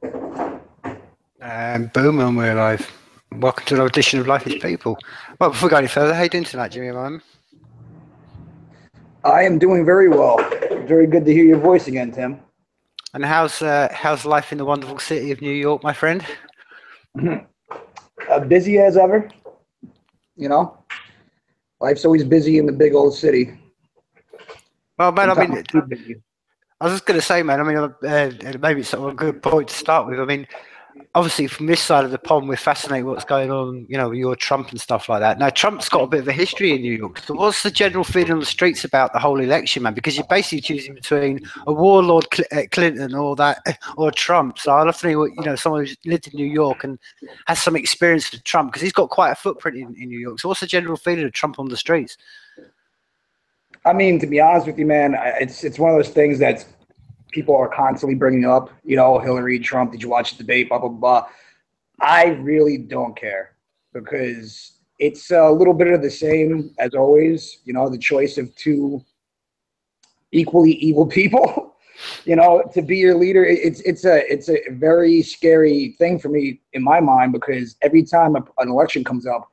And boom, and we're live. Welcome to another edition of Life is People. Well, before we go any further, how you doing tonight, Jimmy? I am doing very well. Very good to hear your voice again, Tim. And how's life in the wonderful city of New York, my friend? Busy as ever. You know, life's always busy in the big old city. Well, man, Sometimes too busy. I was just going to say, man, maybe it's sort of a good point to start with. I mean, obviously from this side of the pond, we're fascinated what's going on, with your Trump and stuff like that. Now, Trump's got a bit of a history in New York. So what's the general feeling on the streets about the whole election, man? Because you're basically choosing between a warlord Clinton or or Trump. So I'd love to know what, someone who's lived in New York and has some experience with Trump, because he's got quite a footprint in New York. So what's the general feeling of Trump on the streets? I mean, to be honest with you, man, it's one of those things that people are constantly bringing up. Hillary, Trump. Did you watch the debate? Blah blah blah. I really don't care because it's a little bit of the same as always. The choice of two equally evil people. To be your leader, it's a very scary thing for me in my mind, because every time an election comes up,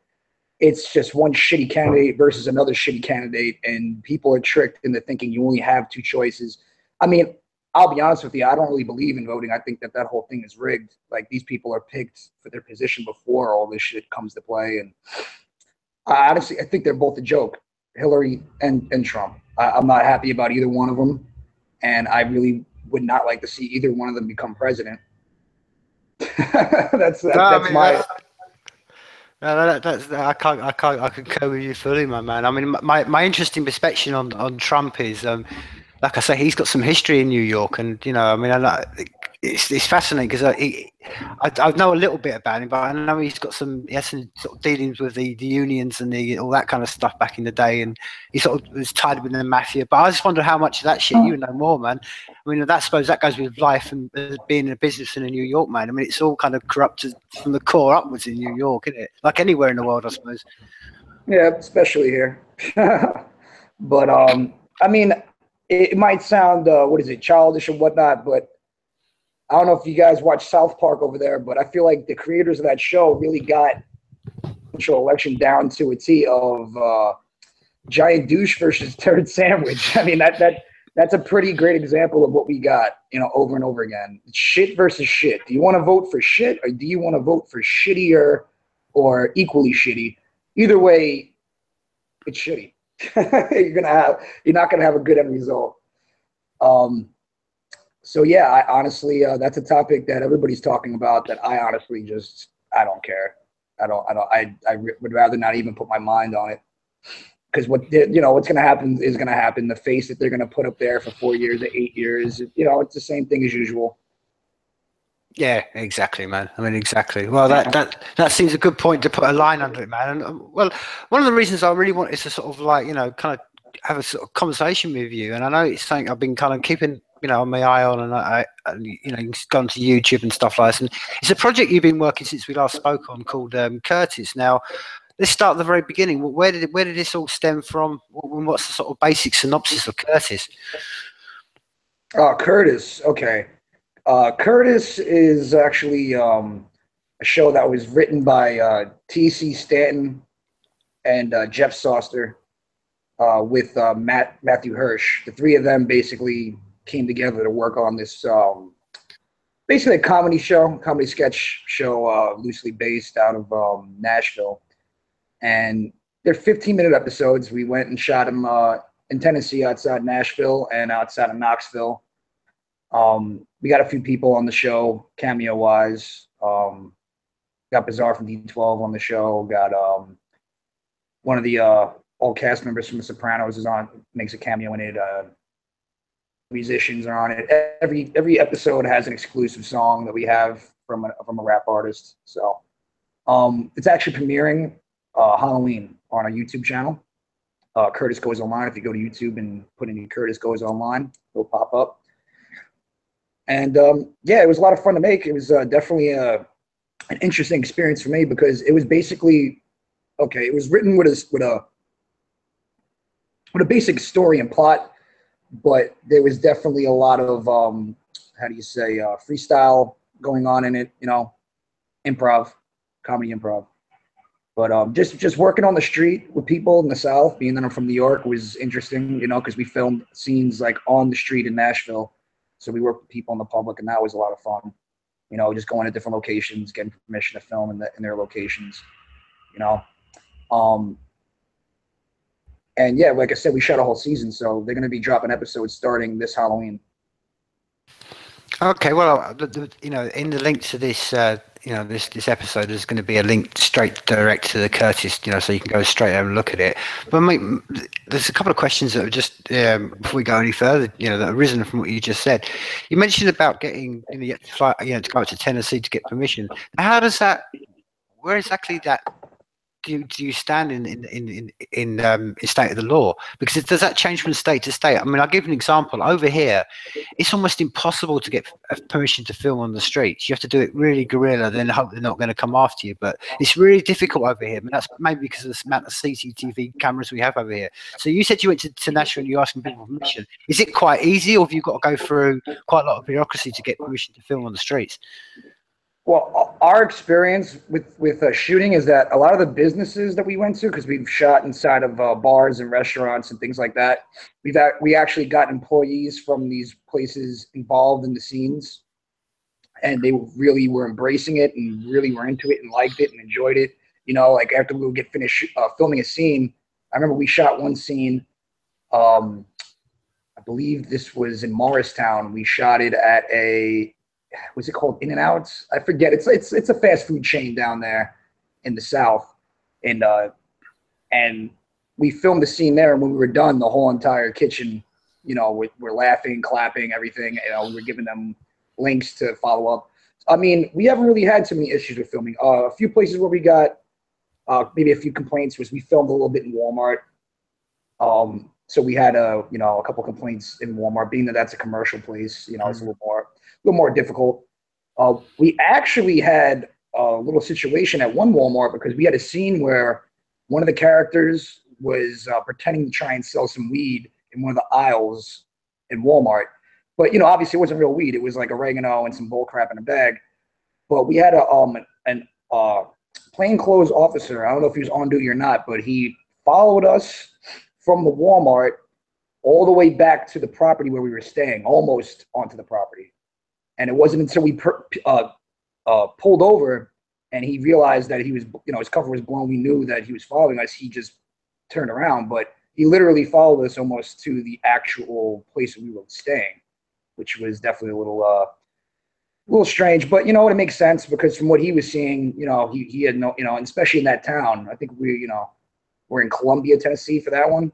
it's just one shitty candidate versus another shitty candidate, and people are tricked into thinking you only have two choices. I mean, I'll be honest with you, I don't really believe in voting. I think that whole thing is rigged. Like, these people are picked for their position before all this shit comes to play. And I think they're both a joke, Hillary and Trump. I'm not happy about either one of them, and I really would not like to see either one of them become president. that's No, I that's mean my. I concur with you fully, my man. I mean, my interesting perspective on Trump is, like I say, he's got some history in New York, and it's fascinating because I know a little bit about him, but I know he has some sort of dealings with the unions and all that kind of stuff back in the day, and he sort of was tied with the mafia. But I just wonder how much of that shit you know more, man. I mean, I suppose that goes with life and being in a business in New York, man. I mean, it's all kind of corrupted from the core upwards in New York, isn't it? Like anywhere in the world, I suppose. Yeah, especially here. But I mean, it might sound what is it, childish and whatnot, but I don't know if you guys watch South Park over there, but I feel like the creators of that show really got the election down to a T of giant douche versus turd sandwich. I mean, that's a pretty great example of what we got, over and over again. Shit versus shit. Do you want to vote for shit, or do you want to vote for shittier or equally shitty? Either way, it's shitty. You're not gonna have a good end result. So yeah, I honestly, that's a topic that everybody's talking about that I honestly I don't care. I would rather not even put my mind on it, because what's going to happen is going to happen. The face that they're going to put up there for 4 years or 8 years, it's the same thing as usual. Yeah, exactly, man. I mean, exactly. Well, that seems a good point to put a line under it, man. And well, one of the reasons I really want is to sort of kind of have a sort of conversation with you. And I know it's something I've been kind of keeping, my eye on, and you can go onto YouTube and stuff like this. And it's a project you've been working since we last spoke on, called Curtis. Now, let's start at the very beginning. Where did this all stem from? What's the sort of basic synopsis of Curtis? Curtis. Okay. Curtis is actually a show that was written by T.C. Stanton and Jeff Soster, with Matthew Hirsch. The three of them basically came together to work on this, basically a comedy sketch show, loosely based out of Nashville. And they're 15-minute episodes. We went and shot them in Tennessee, outside Nashville, and outside of Knoxville. We got a few people on the show, cameo-wise. Got Bizarre from D12 on the show. Got one of the old cast members from The Sopranos makes a cameo in it. Musicians are on it. Every episode has an exclusive song that we have from a rap artist. So it's actually premiering Halloween on our YouTube channel. Curtis Goes Online. If you go to YouTube and put in Curtis Goes Online, it'll pop up. And yeah, it was a lot of fun to make. It was definitely an interesting experience for me, because it was basically, okay, it was written with a basic story and plot, but there was definitely a lot of freestyle going on in it. Improv, comedy improv. But just working on the street with people in the South, being that I'm from New York, was interesting. Because we filmed scenes like on the street in Nashville, so we worked with people in the public, and that was a lot of fun. Just going to different locations, getting permission to film in their locations. You know, um, and yeah, like I said, we shot a whole season, so they're going to be dropping episodes starting this Halloween. Okay, well, in the link to this, this episode, there's going to be a link straight direct to the Curtis, so you can go straight and look at it. But there's a couple of questions that are just before we go any further, that have arisen from what you just said. You mentioned about getting, you have to fly, to go up to Tennessee to get permission. How does that? Where exactly that? Do you stand in state of the law? Because does that change from state to state? I mean, I'll give an example. Over here, it's almost impossible to get permission to film on the streets. You have to do it really guerrilla, then hope they're not going to come after you. But it's really difficult over here. I mean, that's maybe because of the amount of CCTV cameras we have over here. So you said you went to Nashville and you're asking people for permission. Is it quite easy, or have you got to go through quite a lot of bureaucracy to get permission to film on the streets? Well, our experience with shooting is that a lot of the businesses that we went to, because we've shot inside of bars and restaurants and things like that, we actually got employees from these places involved in the scenes, and they really were embracing it and really were into it and liked it and enjoyed it. Like after we would get finished filming a scene, I remember we shot one scene. I believe this was in Morristown. We shot it at was it called In and Outs? I forget. It's a fast food chain down there in the South, and we filmed the scene there. And when we were done, the whole entire kitchen, we're laughing, clapping, everything. We were giving them links to follow up. I mean, we haven't really had too many issues with filming. A few places where we got maybe a few complaints was we filmed a little bit in Walmart. So we had a couple complaints in Walmart, being that that's a commercial place. It's a little more difficult. We actually had a little situation at one Walmart because we had a scene where one of the characters was pretending to try and sell some weed in one of the aisles in Walmart. But obviously it wasn't real weed. It was like oregano and some bull crap in a bag. But we had an plainclothes officer. I don't know if he was on duty or not, but he followed us from the Walmart all the way back to the property where we were staying, almost onto the property. And it wasn't until we pulled over and he realized that he was, his cover was blown. We knew that he was following us. He just turned around, but he literally followed us almost to the actual place we were staying, which was definitely a little strange. But it makes sense because from what he was seeing, he had no, and especially in that town, I think we're in Columbia, Tennessee for that one.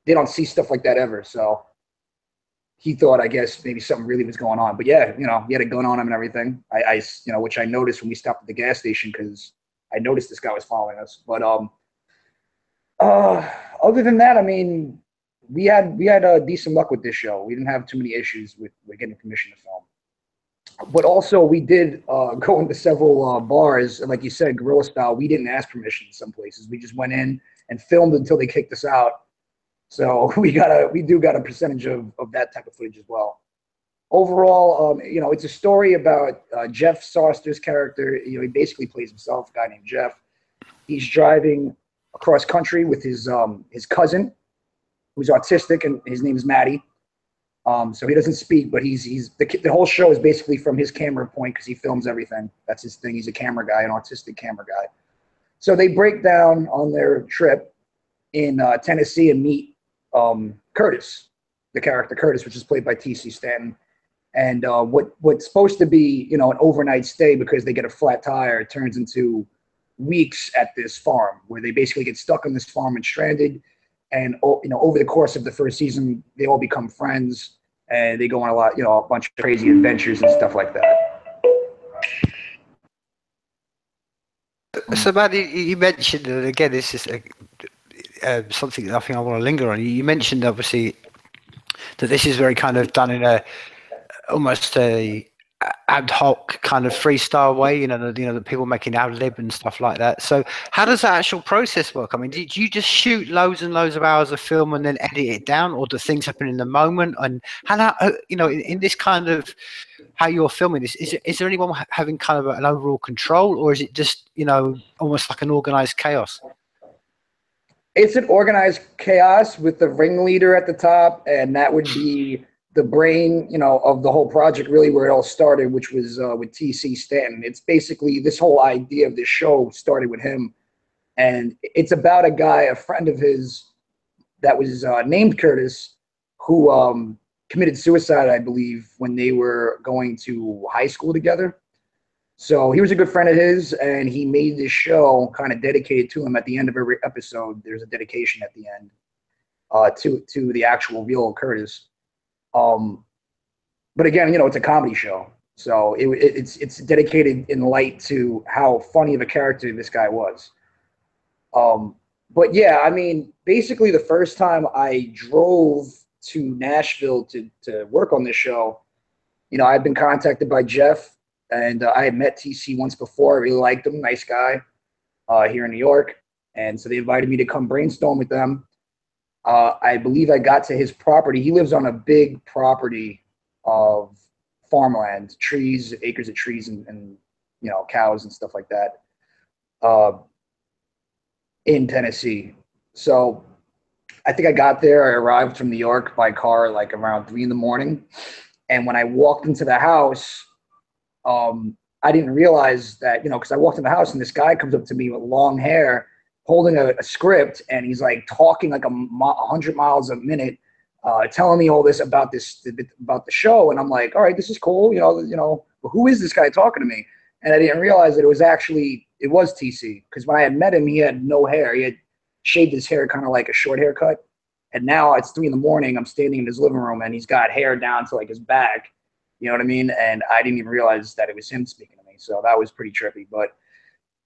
They don't see stuff like that ever. So he thought, I guess, maybe something really was going on. But yeah, he had a gun on him and everything. Which I noticed when we stopped at the gas station because I noticed this guy was following us. But other than that, I mean, we had decent luck with this show. We didn't have too many issues with getting permission to film. But also, we did go into several bars, and like you said, guerrilla style. We didn't ask permission in some places. We just went in and filmed until they kicked us out. So we do got a percentage of that type of footage as well. Overall, it's a story about Jeff Soster's character. He basically plays himself, a guy named Jeff. He's driving across country with his cousin, who's autistic, and his name is Maddie. So he doesn't speak, but the whole show is basically from his camera point because he films everything. That's his thing. He's a camera guy, an autistic camera guy. So they break down on their trip in Tennessee and meet Curtis, the character Curtis, which is played by T.C. Stanton. And what's supposed to be, an overnight stay because they get a flat tire, it turns into weeks at this farm where they basically get stuck on this farm and stranded. And over the course of the first season, they all become friends and they go on a bunch of crazy adventures and stuff like that. So, Matt, you mentioned, and again, this is something that I think I want to linger on. You mentioned, obviously, that this is very kind of done in almost a ad hoc kind of freestyle way, the people making ad lib and stuff like that. So how does the actual process work? I mean, did you just shoot loads and loads of hours of film and then edit it down, or do things happen in the moment? And how in this kind of how you're filming this, is there anyone having kind of an overall control, or is it just almost like an organized chaos? It's an organized chaos with the ringleader at the top, and that would be the brain, of the whole project, really where it all started, which was with TC Stanton. It's basically this whole idea of this show started with him, and it's about a guy, a friend of his, that was named Curtis, who committed suicide, I believe, when they were going to high school together. So he was a good friend of his, and he made this show kind of dedicated to him. At the end of every episode, there's a dedication at the end to the actual real Curtis. But again, it's a comedy show, so it's dedicated in light to how funny of a character this guy was. But yeah, I mean, basically the first time I drove to Nashville to work on this show, I'd been contacted by Jeff. And I had met TC once before. I really liked him, nice guy, here in New York. And so they invited me to come brainstorm with them. I believe I got to his property. He lives on a big property of farmland, trees, acres of trees, and cows and stuff like that in Tennessee. So I think I got there. I arrived from New York by car like around 3 a.m. And when I walked into the house, I didn't realize that, because I walked in the house and this guy comes up to me with long hair, holding a script, and he's like talking like 100 miles a minute, telling me all this about the show, and I'm like, all right, this is cool, but who is this guy talking to me? And I didn't realize that it was TC, because when I had met him, he had no hair. He had shaved his hair kind of like a short haircut, and now it's 3 a.m. I'm standing in his living room, and he's got hair down to like his back. You know what I mean? And I didn't even realize that it was him speaking to me. So that was pretty trippy. But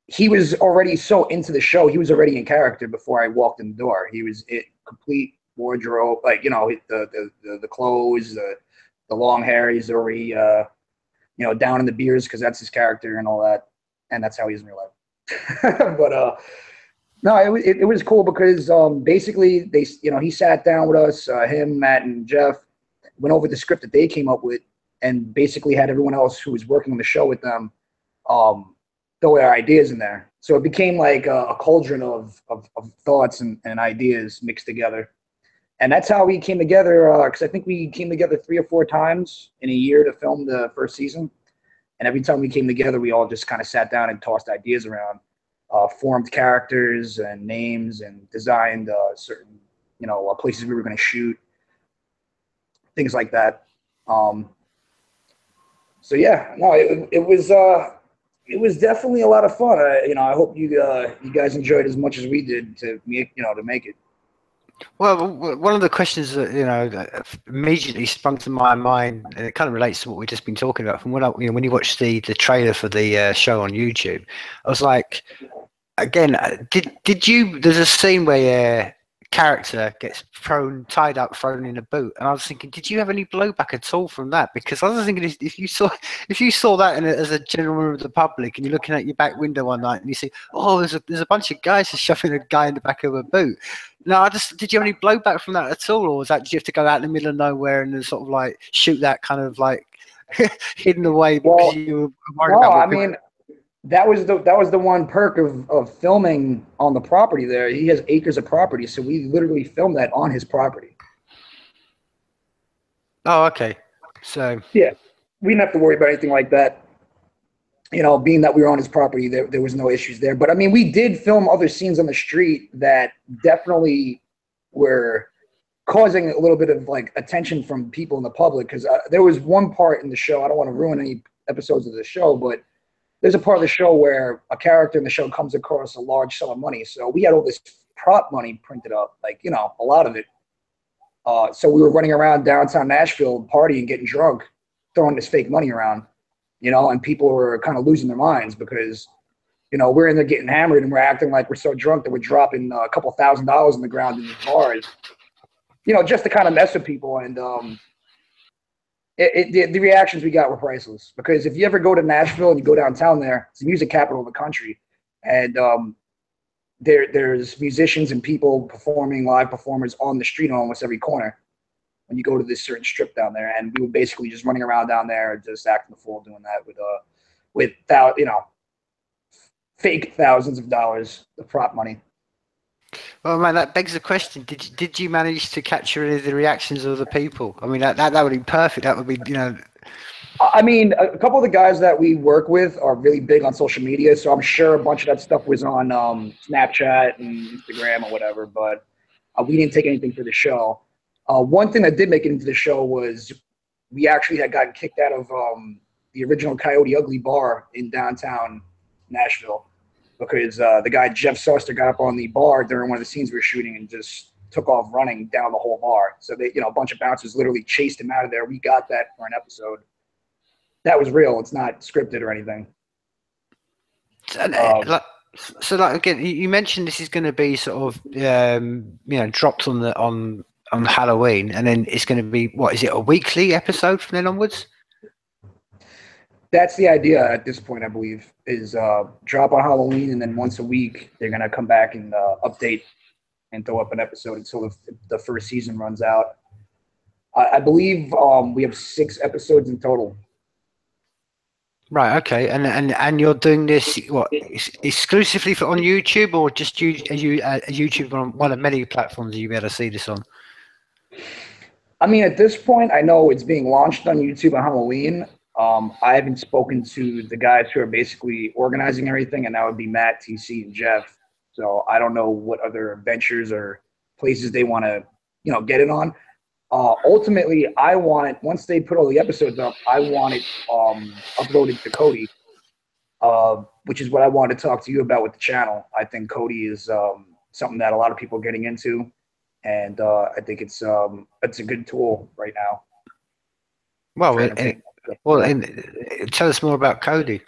he was already so into the show. He was already in character before I walked in the door. He was complete wardrobe, like, the clothes, the long hair. He's already, down in the beers because that's his character and all that. And that's how he is in real life. But no, it was cool because basically he sat down with us, him, Matt, and Jeff, went over the script that they came up with, and basically had everyone else who was working on the show with them throw their ideas in there. So it became like a cauldron of thoughts and ideas mixed together. And that's how we came together, because I think we came together 3 or 4 times in a year to film the first season. And every time we came together, we all just kind of sat down and tossed ideas around, formed characters and names, and designed certain, places we were going to shoot, things like that. So yeah, no, it was definitely a lot of fun. I hope you guys enjoyed as much as we did to make it. Well, one of the questions that immediately sprung to my mind, and it kind of relates to what we've just been talking about. From when you watch the trailer for the show on YouTube, I was like, again, did you? There's a scene where character gets tied up, thrown in a boot, and I was thinking, did you have any blowback at all from that? Because I was thinking, if you saw that as a general member of the public, and you're looking at your back window one night and you see, oh, there's a bunch of guys just shoving a guy in the back of a boot. No, did you have any blowback from that at all, or was that, did you have to go out in the middle of nowhere and then sort of like shoot that kind of like hidden away because you were worried about what people? That was the one perk of filming on the property there. He has acres of property, so we literally filmed that on his property. Oh, okay. So yeah, we didn't have to worry about anything like that. Being that we were on his property, there was no issues there. But I mean, we did film other scenes on the street that definitely were causing a little bit of like attention from people in the public, because there was one part in the show. I don't want to ruin any episodes of the show, but there's a part of the show where a character in the show comes across a large sum of money. So we had all this prop money printed up, like, a lot of it. So we were running around downtown Nashville partying, getting drunk, throwing this fake money around, and people were kind of losing their minds because, we're in there getting hammered and we're acting like we're so drunk that we're dropping a couple $1,000s on the ground in these bars, just to kind of mess with people. And The reactions we got were priceless. Because if you ever go to Nashville and you go downtown there, it's the music capital of the country, and there's musicians and people performing, live performers on the street on almost every corner when you go to this certain strip down there. And we were basically just running around down there, just acting the fool, doing that with fake thousands of dollars of prop money. Well, man, that begs the question: did you manage to capture any of the reactions of the people? I mean, that would be perfect. That would be, I mean, a couple of the guys that we work with are really big on social media, so I'm sure a bunch of that stuff was on Snapchat and Instagram or whatever. But we didn't take anything for the show. One thing that did make it into the show was we actually had gotten kicked out of the original Coyote Ugly bar in downtown Nashville because the guy Jeff Soster got up on the bar during one of the scenes we were shooting and just took off running down the whole bar. So they, a bunch of bouncers literally chased him out of there. We got that for an episode. That was real. It's not scripted or anything. So again, you mentioned this is going to be sort of dropped on Halloween, and then it's going to be, what is it, a weekly episode from then onwards? That's the idea at this point, I believe, is drop on Halloween, and then once a week they're going to come back and update and throw up an episode until the first season runs out. I believe we have 6 episodes in total. Right. Okay. And you're doing this exclusively on YouTube, or just YouTube on one of many platforms you be able to see this on? I mean, at this point, I know it's being launched on YouTube on Halloween. I haven't spoken to the guys who are basically organizing everything, and that would be Matt, TC, and Jeff. So I don't know what other ventures or places they want to, get it on. Ultimately, I want it, once they put all the episodes up, I want it uploaded to Cody, which is what I wanted to talk to you about with the channel. I think Cody is something that a lot of people are getting into, and I think it's a good tool right now. Well, tell us more about Cody.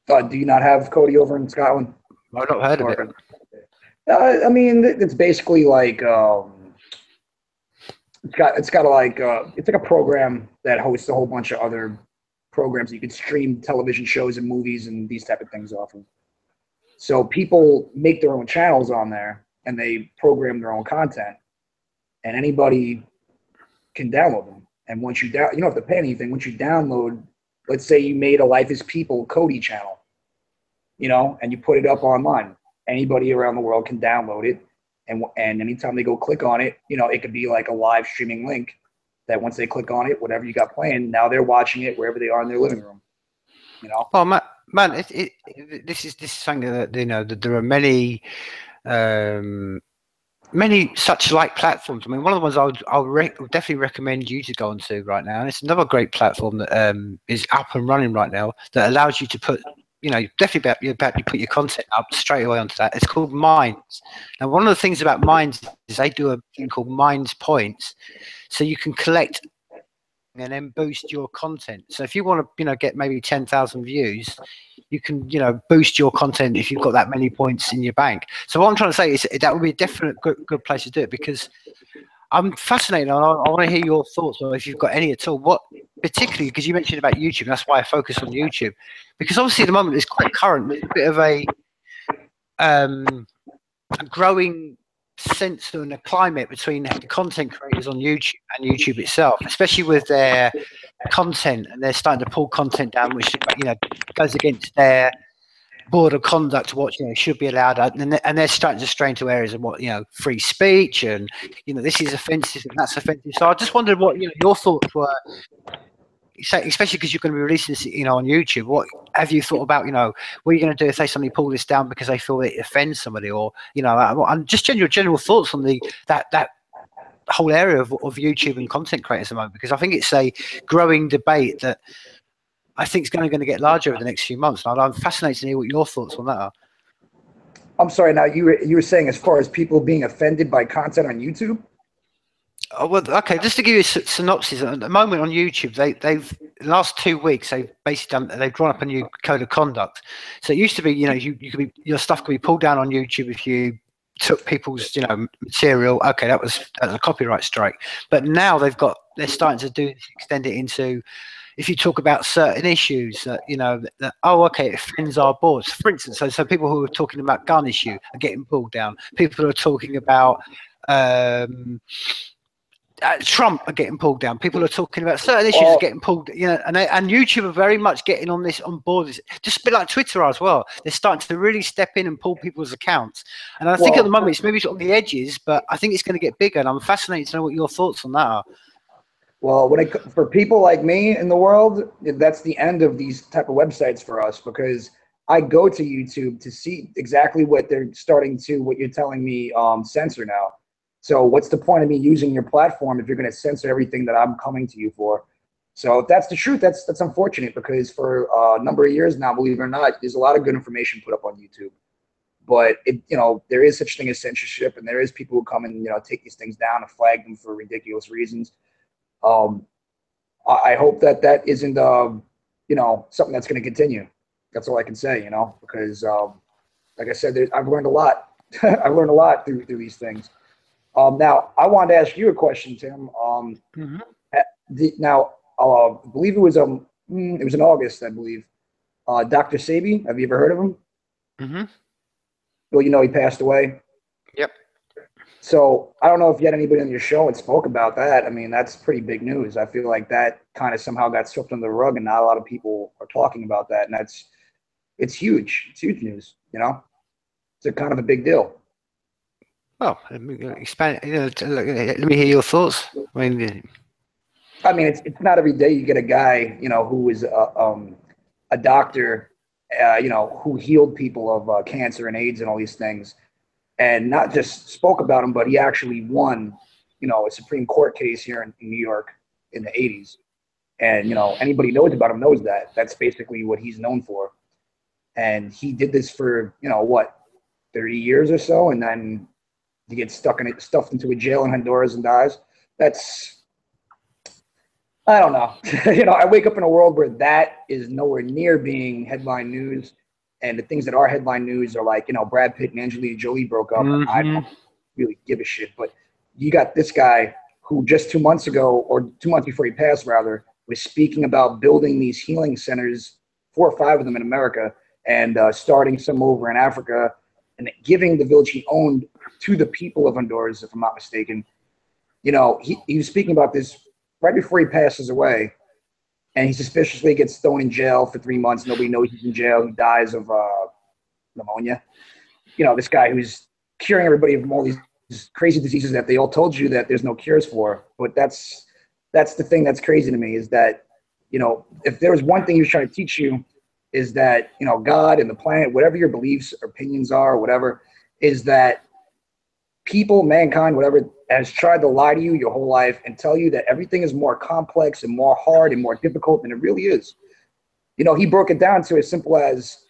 Do you not have Cody over in Scotland? I've not heard of it. I mean, it's basically like it's like a program that hosts a whole bunch of other programs that you could stream television shows and movies and these type of things off of. So people make their own channels on there and they program their own content, and anybody can download them. And once you don't have to pay anything. Once you download, let's say you made a Life is People Cody channel, and you put it up online, anybody around the world can download it. And anytime they go click on it, it could be like a live streaming link that once they click on it, whatever you got playing, now they're watching it wherever they are in their living room. Well, man, this is something that that there are many such like platforms. I mean, one of the ones I'll definitely recommend you to go onto right now, and it's another great platform that is up and running right now that allows you to put. Definitely about you put your content up straight away onto that. It's called Minds. Now, one of the things about Minds is they do a thing called Minds Points, so you can collect and then boost your content. So if you want to, get maybe 10,000 views, you can, boost your content if you've got that many points in your bank. So what I'm trying to say is that would be a definite good place to do it, because I'm fascinated. I want to hear your thoughts, or if you've got any at all. What particularly, because you mentioned about YouTube, and that's why I focus on YouTube, because obviously at the moment it's quite current. There's a bit of a growing sense and a climate between the content creators on YouTube and YouTube itself, especially with their content, and they're starting to pull content down, which goes against their board of conduct, what should be allowed, and they're starting to stray into areas of what free speech, and this is offensive and that's offensive. So I just wondered what your thoughts were, especially because you're going to be releasing this on YouTube. What have you thought about what are you going to do if they suddenly pull this down because they feel it offends somebody, or and just general thoughts on that whole area of YouTube and content creators at the moment, because I think it's a growing debate that I think it's going to get larger over the next few months. And I'm fascinated to hear what your thoughts on that are. I'm sorry. Now you were saying as far as people being offended by content on YouTube. Oh, well, okay. Just to give you a synopsis, at the moment on YouTube, they've the last 2 weeks they've basically they've drawn up a new code of conduct. So it used to be, you could be, your stuff could be pulled down on YouTube if you took people's material. Okay, that was a copyright strike. But now they're starting to extend it into, if you talk about certain issues that it offends our boards. For instance, so people who are talking about gun issue are getting pulled down. People who are talking about Trump are getting pulled down. People are talking about certain issues are getting pulled, and YouTube are very much getting on board. Just a bit like Twitter as well. They're starting to really step in and pull people's accounts. And I think at the moment it's maybe on the edges, but I think it's going to get bigger. And I'm fascinated to know what your thoughts on that are. Well, for people like me in the world, that's the end of these type of websites for us, because I go to YouTube to see exactly what they're what you're telling me, censor now. So what's the point of me using your platform if you're going to censor everything that I'm coming to you for? So if that's the truth, that's unfortunate, because for a number of years now, believe it or not, there's a lot of good information put up on YouTube. But there is such thing as censorship, and there is people who come and take these things down and flag them for ridiculous reasons. I hope that isn't something that's going to continue. That's all I can say, because like I said, I've learned a lot. I've learned a lot through these things. Now, I wanted to ask you a question, Tim. Now, I believe it was in August, I believe. Dr. Sebi, have you ever heard of him? Mm-hmm. Well, he passed away. Yep. So I don't know if you had anybody on your show that spoke about that. I mean, that's pretty big news. I feel like that kind of somehow got swept under the rug, and not a lot of people are talking about that. And it's huge. It's huge news. It's a kind of a big deal. Well, let me expand. Let me hear your thoughts. I mean, it's not every day you get a guy, who is a doctor, who healed people of cancer and AIDS and all these things, and not just spoke about them, but he actually won, a Supreme Court case here in New York in the 80s. And, anybody knows about him knows that. That's basically what he's known for. And he did this for, 30 years or so, and then he gets stuffed into a jail in Honduras and dies. I don't know. I wake up in a world where that is nowhere near being headline news. And the things that are headline news are like, Brad Pitt and Angelina Jolie broke up. Mm-hmm. I don't really give a shit. But you got this guy who just 2 months ago, or 2 months before he passed, rather, was speaking about building these healing centers, 4 or 5 of them in America, and starting some over in Africa, and giving the village he owned to the people of Honduras, if I'm not mistaken. He was speaking about this right before he passes away. And he suspiciously gets thrown in jail for 3 months. Nobody knows he's in jail. He dies of pneumonia. This guy who's curing everybody from all these crazy diseases that they all told you that there's no cures for. But that's the thing that's crazy to me, is that, if there was one thing he was trying to teach you, is that, God and the planet, whatever your beliefs, opinions are, or whatever, is that people, mankind, whatever, has tried to lie to you your whole life and tell you that everything is more complex and more hard and more difficult than it really is. He broke it down to as simple as,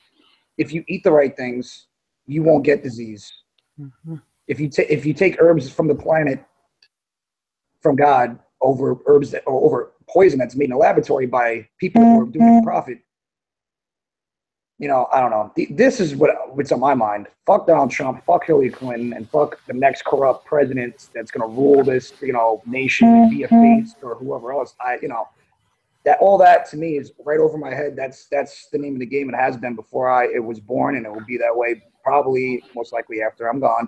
if you eat the right things, you won't get disease. Mm-hmm. If you take herbs from the planet, from God, over poison that's made in a laboratory by people who are doing it for profit, I don't know. This is what's on my mind. Fuck Donald Trump, fuck Hillary Clinton, and fuck the next corrupt president that's going to rule this, nation and be a face, or whoever else. That all that to me is right over my head. That's the name of the game. It has been before it was born, and it will be that way probably most likely after I'm gone.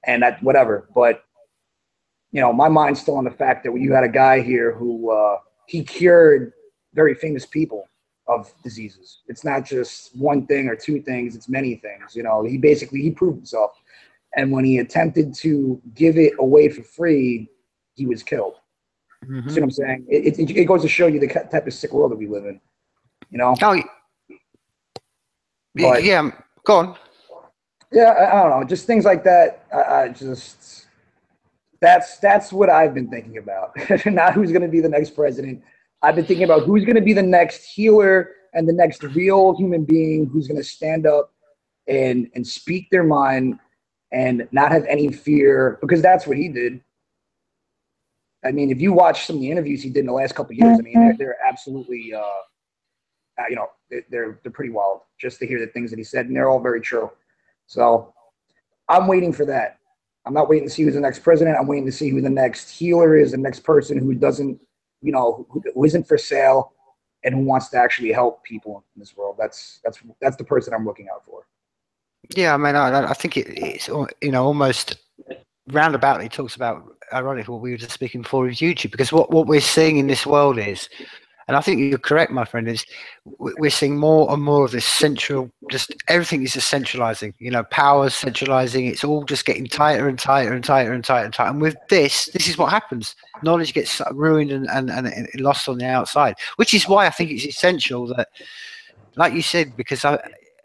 And that whatever. But my mind's still on the fact that when you had a guy here who he cured very famous people of diseases. It's not just one thing or two things, it's many things. He proved himself. And when he attempted to give it away for free, he was killed. Mm-hmm. See what I'm saying? It goes to show you the type of sick world that we live in. Oh, but, yeah, go on. Yeah, I don't know. Just things like that. That's what I've been thinking about. Not who's going to be the next president. I've been thinking about who's going to be the next healer and the next real human being who's going to stand up and speak their mind and not have any fear, because that's what he did. I mean, if you watch some of the interviews he did in the last couple of years, I mean, they're absolutely, they're pretty wild just to hear the things that he said, and they're all very true. So I'm waiting for that. I'm not waiting to see who's the next president. I'm waiting to see who the next healer is, the next person who doesn't, who isn't for sale and who wants to actually help people in this world. That's the person I'm looking out for. Yeah, I mean, I think it's almost roundaboutly talks about, ironically, what we were just speaking before with YouTube, because what we're seeing in this world is, and I think you're correct, my friend, is we're seeing more and more of this central, just everything is just centralizing, power's centralizing. It's all just getting tighter and tighter and tighter and tighter and tighter. And with this is what happens. Knowledge gets ruined and lost on the outside, which is why I think it's essential that, like you said, because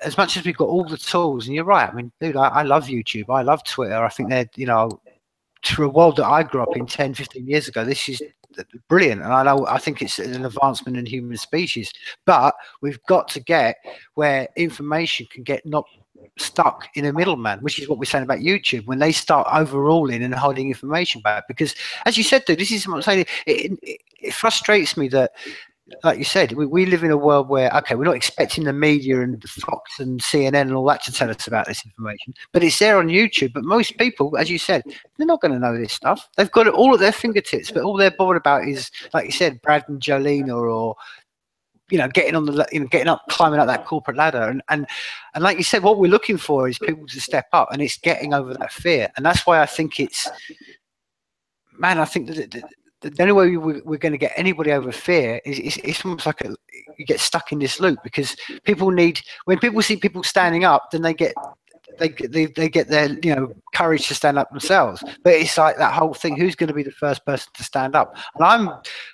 as much as we've got all the tools, and you're right, I mean, dude, I love YouTube. I love Twitter. I think they're, to a world that I grew up in 10, 15 years ago, this is brilliant. And I think it's an advancement in human species. But we've got to get where information can get not stuck in a middleman, which is what we're saying about YouTube, when they start overruling and holding information back. Because, as you said, dude, this is what I'm saying. It frustrates me that, like you said, we live in a world where, okay, we're not expecting the media and Fox and CNN and all that to tell us about this information, but it's there on YouTube. But most people, as you said, they're not going to know this stuff. They've got it all at their fingertips, but all they're bothered about is, like you said, Brad and Jolena, or getting on the, getting up, climbing up that corporate ladder, and like you said, what we're looking for is people to step up, and it's getting over that fear, and that's why I think it's, man, I think that the only way we're going to get anybody over fear is it's almost like you get stuck in this loop, because people need, when people see people standing up, then they get their courage to stand up themselves. But it's like that whole thing, who's going to be the first person to stand up? And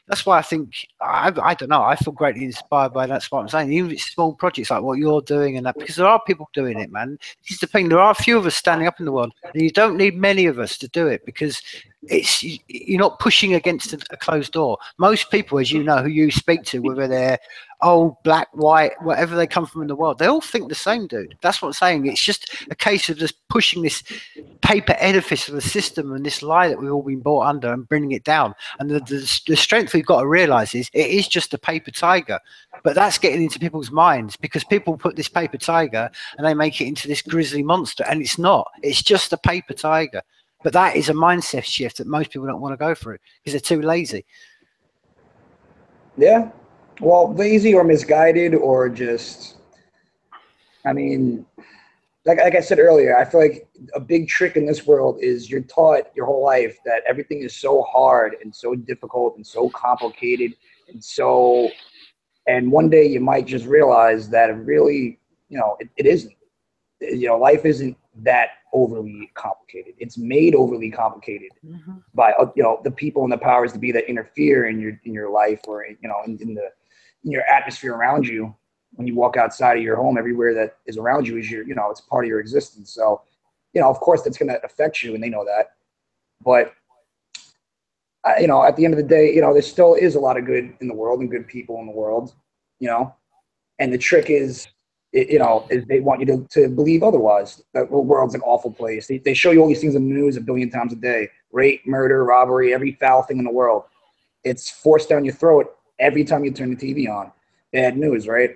that's why I think, I don't know, I feel greatly inspired by, that's what I'm saying, even if it's small projects like what you're doing, and that, because there are people doing it, man. This is the thing, there are a few of us standing up in the world, and you don't need many of us to do it, because you're not pushing against a closed door. Most people, as you know, who you speak to, whether they're old, black, white, whatever they come from in the world, they all think the same, dude. That's what I'm saying. It's just a case of just pushing this paper edifice of the system and this lie that we've all been brought under, and bringing it down. And the strength we've got to realize is it is just a paper tiger. But that's getting into people's minds, because people put this paper tiger and they make it into this grisly monster, and it's not. It's just a paper tiger. But that is a mindset shift that most people don't want to go through, because they're too lazy. Yeah. Well, lazy or misguided, or just, I mean, like I said earlier, I feel like a big trick in this world is you're taught your whole life that everything is so hard and so difficult and so complicated, and one day you might just realize that it really, it isn't. Life isn't that overly complicated. It's made overly complicated by the people and the powers to be that interfere in your life, or in your atmosphere around you. When you walk outside of your home, everywhere that is around you is it's part of your existence. So, of course that's going to affect you, and they know that. But at the end of the day, there still is a lot of good in the world and good people in the world, and the trick is, is they want you to believe otherwise. That the world's an awful place. They show you all these things in the news a billion times a day: rape, murder, robbery, every foul thing in the world. It's forced down your throat every time you turn the TV on. Bad news, right?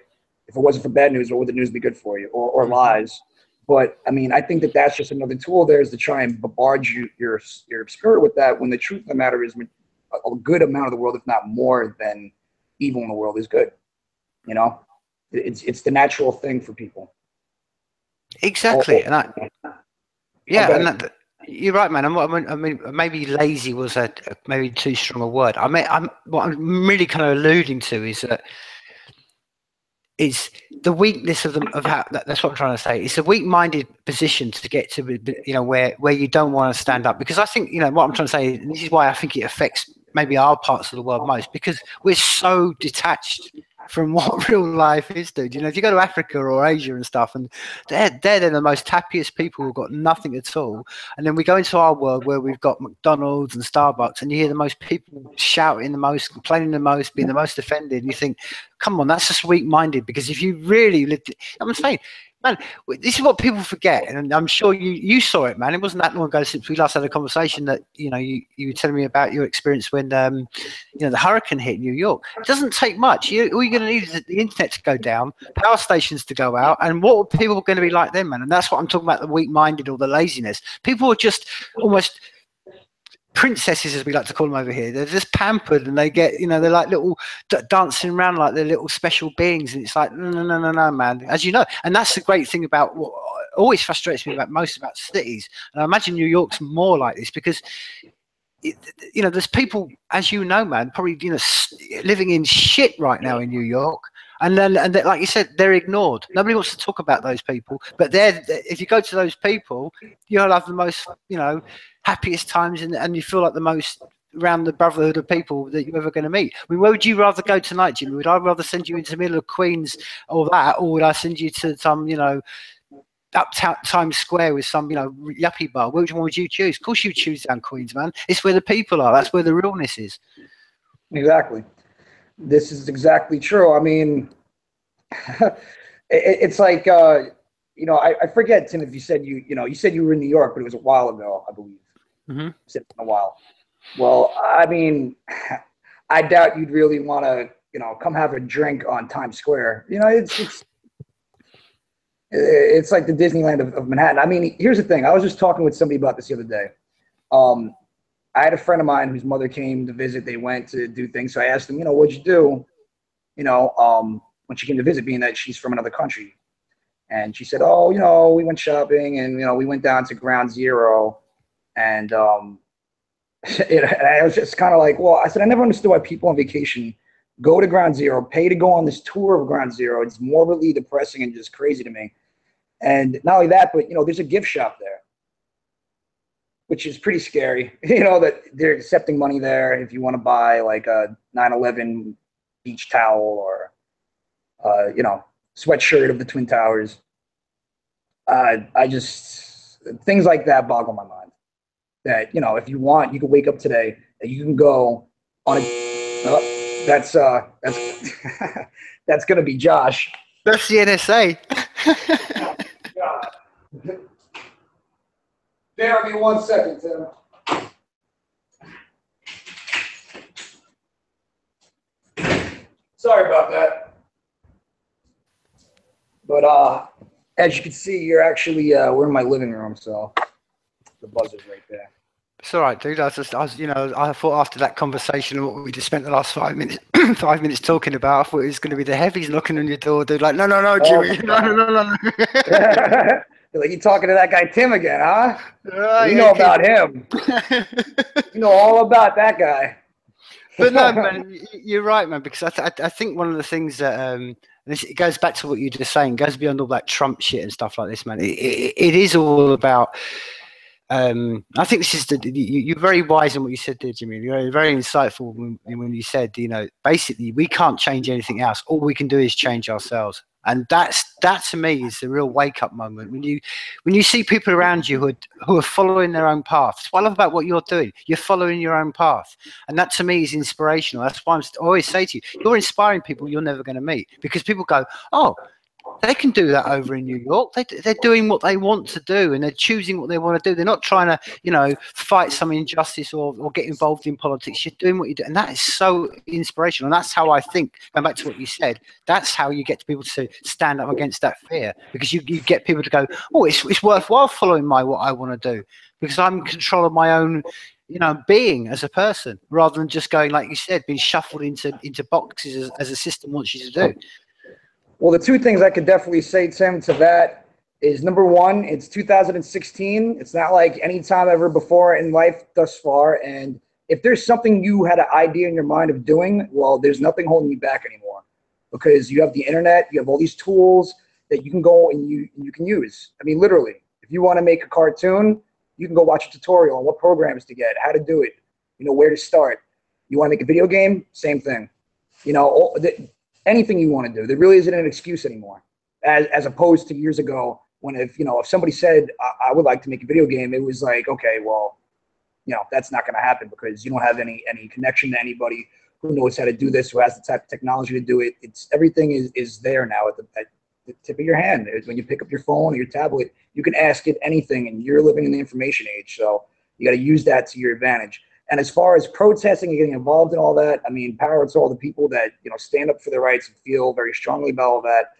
If it wasn't for bad news, what would the news be good for you? Or lies? But I mean, I think that that's just another tool there, is to try and bombard your spirit with that, when the truth of the matter is, a good amount of the world, if not more than evil in the world, is good. It's the natural thing for people. Exactly. You're right, man. I mean, maybe lazy was maybe too strong a word. I mean, what I'm really kind of alluding to is that is the weakness of how, that's what I'm trying to say. It's a weak-minded position to get to, where you don't want to stand up, because I think, what I'm trying to say, and this is why I think it affects maybe our parts of the world most, because we're so detached from what real life is, dude. If you go to Africa or Asia and stuff, and they're the most happiest people who've got nothing at all, and then we go into our world where we've got McDonald's and Starbucks, and you hear the most people shouting the most, complaining the most, being the most offended, and you think, come on, that's just weak-minded. Because if you really lived, I'm saying, Man, this is what people forget, and I'm sure you saw it, man. It wasn't that long ago since we last had a conversation that you were telling me about your experience when the hurricane hit New York. It doesn't take much. All you're going to need is the internet to go down, power stations to go out, and what are people going to be like then, man? And that's what I'm talking about—the weak-minded or the laziness. People are just almost princesses, as we like to call them over here. They're just pampered, and they get, they're like little dancing around like they're little special beings. And it's like, no, no, no, no, no, man. As you know, and that's the great thing about what always frustrates me about cities. And I imagine New York's more like this because, there's people, as you know, man, probably, living in shit right now in New York. And then, like you said, they're ignored. Nobody wants to talk about those people. But if you go to those people, you'll have the most, happiest times, and you feel like the most around the brotherhood of people that you're ever going to meet. I mean, where would you rather go tonight, Jimmy? Would I rather send you into the middle of Queens or that, or would I send you to some, uptown Times Square with some, yuppie bar? Which one would you choose? Of course you choose down Queens, man. It's where the people are. That's where the realness is. Exactly. This is exactly true. I mean, it's like, I forget, Tim, if you said you said you were in New York, but it was a while ago, I believe. Mm-hmm. It's been a while. Well, I mean, I doubt you'd really want to, come have a drink on Times Square. It's like the Disneyland of Manhattan. I mean, here's the thing. I was just talking with somebody about this the other day. I had a friend of mine whose mother came to visit. They went to do things. So I asked them, what'd you do? When she came to visit, being that she's from another country. And she said, oh, we went shopping, and, we went down to Ground Zero. And, and I was just kind of like, well, I said, I never understood why people on vacation go to Ground Zero, pay to go on this tour of Ground Zero. It's morbidly depressing and just crazy to me. And not only that, but, there's a gift shop there, which is pretty scary, that they're accepting money there if you want to buy like a 9/11 beach towel or, sweatshirt of the Twin Towers. Things like that boggle my mind. That, if you want, you can wake up today and you can go on a, that's that's going to be Josh. That's the NSA. God. Bear with me 1 second, Tim. Sorry about that. But as you can see, you're actually we're in my living room, so the buzzer's right there. It's all right, dude. I thought after that conversation, what we just spent the last 5 minutes talking about, I thought it was going to be the heavies knocking on your door, dude. Like, no, Jimmy, no. Like, you talking to that guy Tim again, huh? You know about him. You know all about that guy. But no, man, you're right, man. Because I think one of the things that it goes back to what you were just saying, goes beyond all that Trump shit and stuff like this, man. It is all about. I think this is you're very wise in what you said there, Jimmy. You're very insightful when you said, basically we can't change anything else. All we can do is change ourselves. And that to me is the real wake up moment when you see people around you who are following their own path. That's what I love about what you're doing. You're following your own path, and that to me is inspirational. That's why I always say to you, you're inspiring people you're never going to meet, because people go, oh, they can do that over in New York. They're doing what they want to do, and they're choosing what they want to do. They're not trying to, fight some injustice or get involved in politics. You're doing what you do. And that is so inspirational. And that's how I think, going back to what you said, that's how you get people to stand up against that fear, because you get people to go, oh, it's worthwhile following what I want to do, because I'm in control of my own being as a person, rather than just going, like you said, being shuffled into boxes as a system wants you to do. Well, the two things I could definitely say, Tim, to that is, number one, it's 2016. It's not like any time ever before in life thus far. And if there's something you had an idea in your mind of doing, well, there's nothing holding you back anymore, because you have the internet, you have all these tools that you can go and you can use. I mean, literally, if you want to make a cartoon, you can go watch a tutorial on what programs to get, how to do it, where to start. You want to make a video game? Same thing. Anything you want to do. There really isn't an excuse anymore, as opposed to years ago when if somebody said I would like to make a video game, it was like, okay, well, that's not going to happen because you don't have any connection to anybody who knows how to do this, who has the type of technology to do it. It's everything is there now at the tip of your hand. It's when you pick up your phone or your tablet, you can ask it anything, and you're living in the information age. So you got to use that to your advantage. And as far as protesting and getting involved in all that, I mean, power to all the people that stand up for their rights and feel very strongly about all that.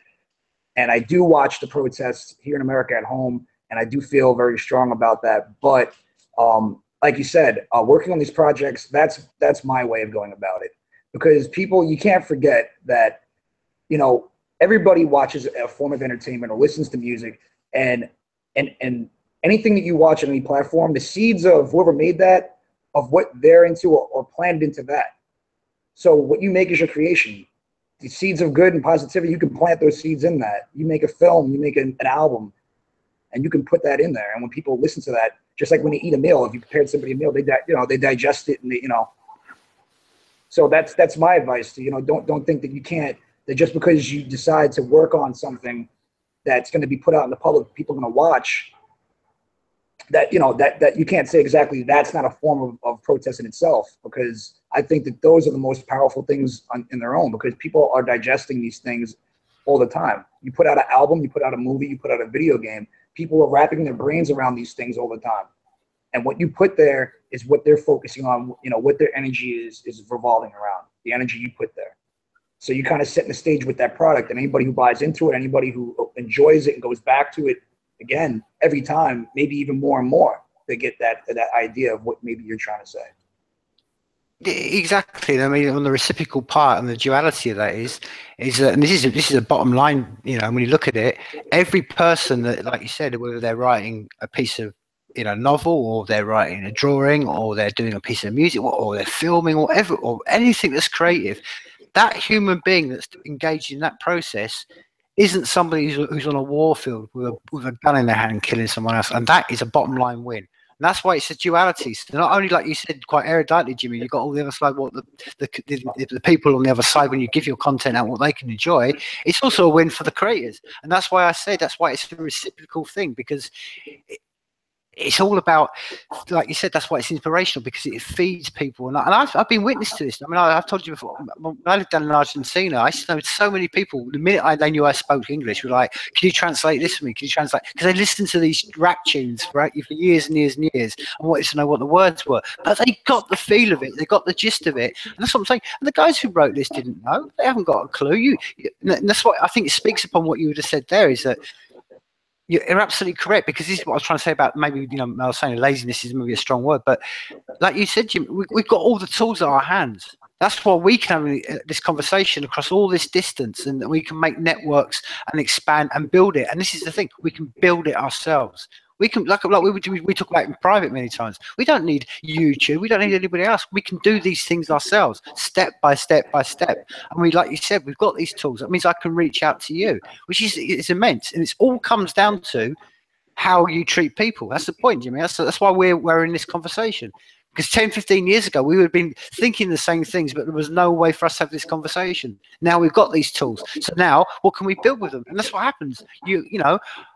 And I do watch the protests here in America at home, and I do feel very strong about that. But like you said, working on these projects, that's my way of going about it. Because people, you can't forget that, everybody watches a form of entertainment or listens to music, and anything that you watch on any platform, the seeds of whoever made that, of what they're into or planted into that. So what you make is your creation. The seeds of good and positivity, you can plant those seeds in that. You make a film, you make an album, and you can put that in there. And when people listen to that, just like when they eat a meal, if you prepared somebody a meal, they digest it, and So that's my advice to don't think that you can't, that just because you decide to work on something that's going to be put out in the public, people are going to watch, that that you can't say exactly that's not a form of protest in itself, because I think that those are the most powerful things in their own, because people are digesting these things all the time. You put out an album, you put out a movie, you put out a video game, people are wrapping their brains around these things all the time. And what you put there is what they're focusing on, what their energy is revolving around, the energy you put there. So you kind of set the stage with that product, and anybody who buys into it, anybody who enjoys it and goes back to it again every time, maybe even more and more, they get that idea of what maybe you're trying to say. Exactly. I mean, on the reciprocal part and the duality of that is that, and this is a bottom line. When you look at it, every person that, like you said, whether they're writing a piece of novel, or they're writing a drawing, or they're doing a piece of music, or they're filming, or whatever, or anything that's creative, that human being that's engaged in that process isn't somebody who's on a war field with a gun in their hand killing someone else, and that is a bottom line win. And that's why it's a duality. So not only, like you said quite eruditely, Jimmy, you've got all the other side, what the people on the other side, when you give your content out, what they can enjoy, it's also a win for the creators. And that's why I say that's why it's a reciprocal thing, because it's all about, like you said, that's why it's inspirational, because it feeds people. And I've been witness to this. I mean, I've told you before, when I lived down in Argentina, I used to know so many people, the minute they knew I spoke English, were like, can you translate this for me? Can you translate? Because they listened to these rap tunes for years and years and years and wanted to know what the words were. But they got the feel of it. They got the gist of it. And that's what I'm saying. And the guys who wrote this didn't know. They haven't got a clue. And that's what I think it speaks upon what you just said there, is that you're absolutely correct, because this is what I was trying to say about, maybe, I was saying laziness is maybe a strong word, but like you said, Jim, we've got all the tools at our hands. That's why we can have this conversation across all this distance, and we can make networks and expand and build it. And this is the thing, we can build it ourselves. We can, like we talk about in private many times, we don't need YouTube, we don't need anybody else. We can do these things ourselves, step by step by step. And we, like you said, we've got these tools. That means I can reach out to you, which is immense. And it's all comes down to how you treat people. That's the point, Jimmy. That's why we're in this conversation. Because 10, 15 years ago, we would have been thinking the same things, but there was no way for us to have this conversation. Now we've got these tools. So now, what can we build with them? And that's what happens.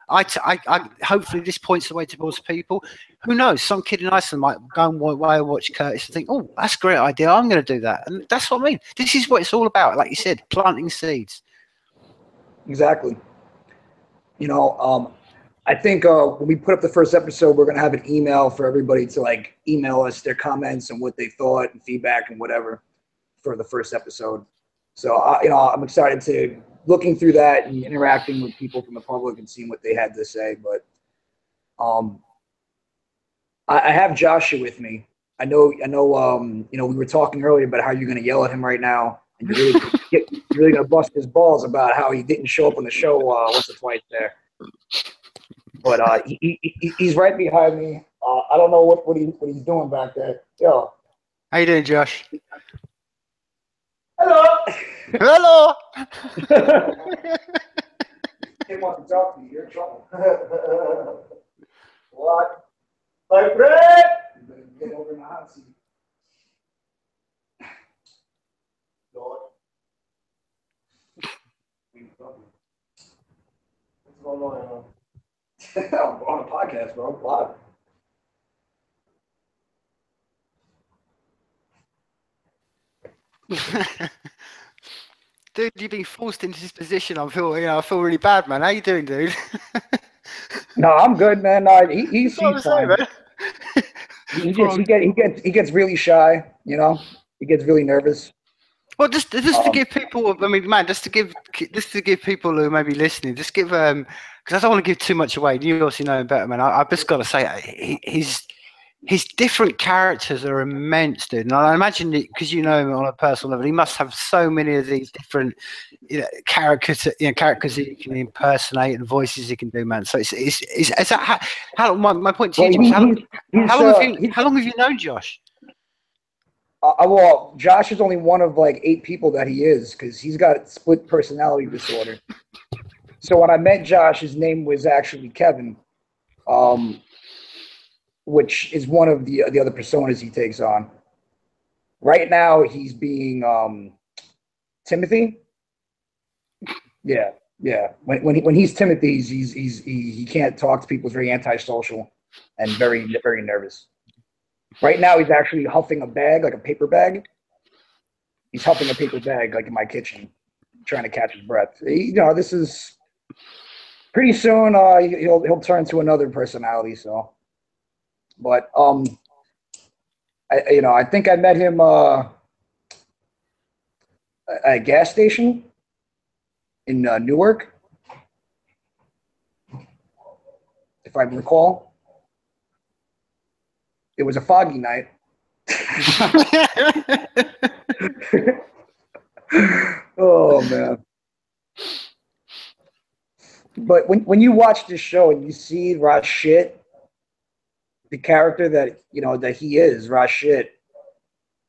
I hopefully this points the way towards people. Who knows? Some kid in Iceland might go and watch Curtis and think, oh, that's a great idea. I'm going to do that. And that's what I mean. This is what it's all about. Like you said, planting seeds. Exactly. I think when we put up the first episode, we're going to have an email for everybody to email us their comments and what they thought and feedback and whatever for the first episode. So, I'm excited to looking through that and interacting with people from the public and seeing what they had to say. But I have Joshua with me. I know. We were talking earlier about how you're going to yell at him right now, and you're really going to bust his balls about how he didn't show up on the show once or twice there. But he's right behind me. I don't know what he's doing back there. Yo. How you doing, Josh? Hello. Hello. He wants to talk to you. You're in trouble. What? My friend. You better get over in the hot seat. Lord. What's going on? I'm on a podcast, bro. Live. Dude, you've been forced into this position. I feel really bad, man. How you doing, dude? No, I'm good, man. No, That's what he's I'm saying, fine. man. He Poor just old. he gets really shy. He gets really nervous. Well, just to Um, give people, I mean, man, just to give people who may be listening, just give because I don't want to give too much away. You obviously know him better, man. I've just got to say, his different characters are immense, dude. And I imagine because you know him on a personal level, he must have so many of these different characters he can impersonate and voices he can do, man. So is that how my point to well, you, Jim? Is he's how long have you known Josh? well, Josh is only one of like 8 people that he is because he's got split personality disorder. So when I met Josh, his name was actually Kevin, um, which is one of the other personas he takes on. Right now, he's being Timothy. Yeah, yeah. When he's Timothy, he can't talk to people. He's very antisocial and very nervous. Right now, he's actually huffing a bag, like a paper bag. He's huffing a paper bag, like in my kitchen, trying to catch his breath. This is pretty soon. He'll turn to another personality. So, but I think I met him at a gas station in Newark, if I recall. It was a foggy night. Oh man. But when you watch this show and you see Rashid, the character that he is, Rashid,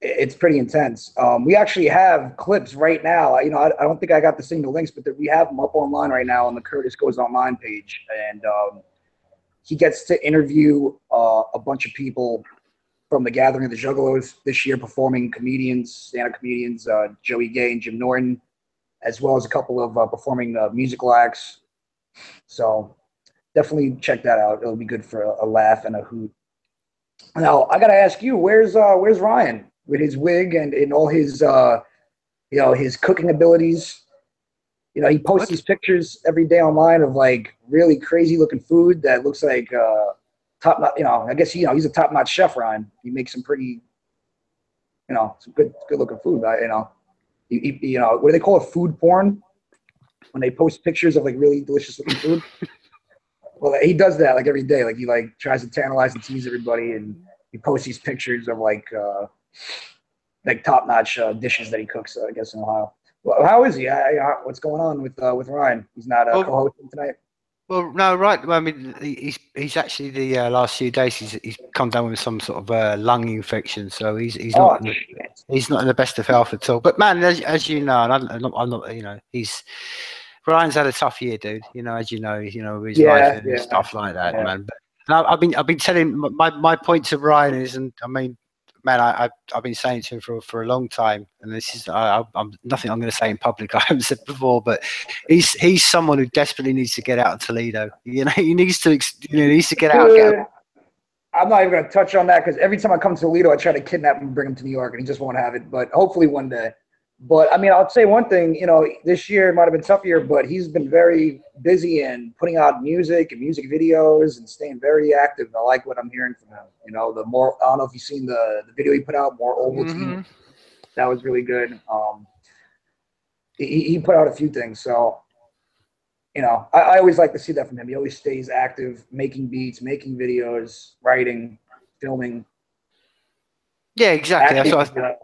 it's pretty intense. We actually have clips right now. I don't think I got the single links, but we have them up online right now on the Curtis Goes Online page, and he gets to interview a bunch of people from the Gathering of the Juggalos this year, performing comedians, stand-up comedians, Joey Gay and Jim Norton, as well as a couple of performing musical acts. So definitely check that out. It'll be good for a laugh and a hoot. Now I gotta ask you, where's Ryan with his wig and all his his cooking abilities? He posts What? these pictures every day online of like really crazy looking food that looks like top notch. I guess he's a top notch chef. Ryan, he makes some pretty some good looking food. What do they call it? Food porn, when they post pictures of like really delicious looking food. Well, he does that like every day. Like he like tries to tantalize and tease everybody, and he posts these pictures of like top notch dishes that he cooks. I guess in Ohio. Well, how is he? What's going on with Ryan? He's not Well, co-hosting tonight. well, no, right. Well, I mean, he's actually the last few days he's come down with some sort of lung infection, so Oh shit! he's not in the best of health at all. But man, as you know, and I'm not, he's Ryan's had a tough year, dude. As with his life Yeah, and yeah, stuff like that, yeah. man. But and I've been telling my point to Ryan is, and I mean, man, I've been saying to him for a long time, and this is I'm nothing I'm going to say in public. I haven't said before, but he's someone who desperately needs to get out of Toledo. He needs to needs to get out, get. Dude, I'm not even gonna touch on that because every time I come to Toledo, I try to kidnap him and bring him to New York, and he just won't have it. But hopefully one day. But I mean, I'll say one thing. This year might have been a tough year, but he's been very busy and putting out music and music videos and staying very active. I like what I'm hearing from him. The more I don't know if you've seen the video he put out, more Ovaltine. Mm-hmm. That was really good. He put out a few things, so I always like to see that from him. He always stays active, making beats, making videos, writing, filming. Yeah, exactly. That's Actually, what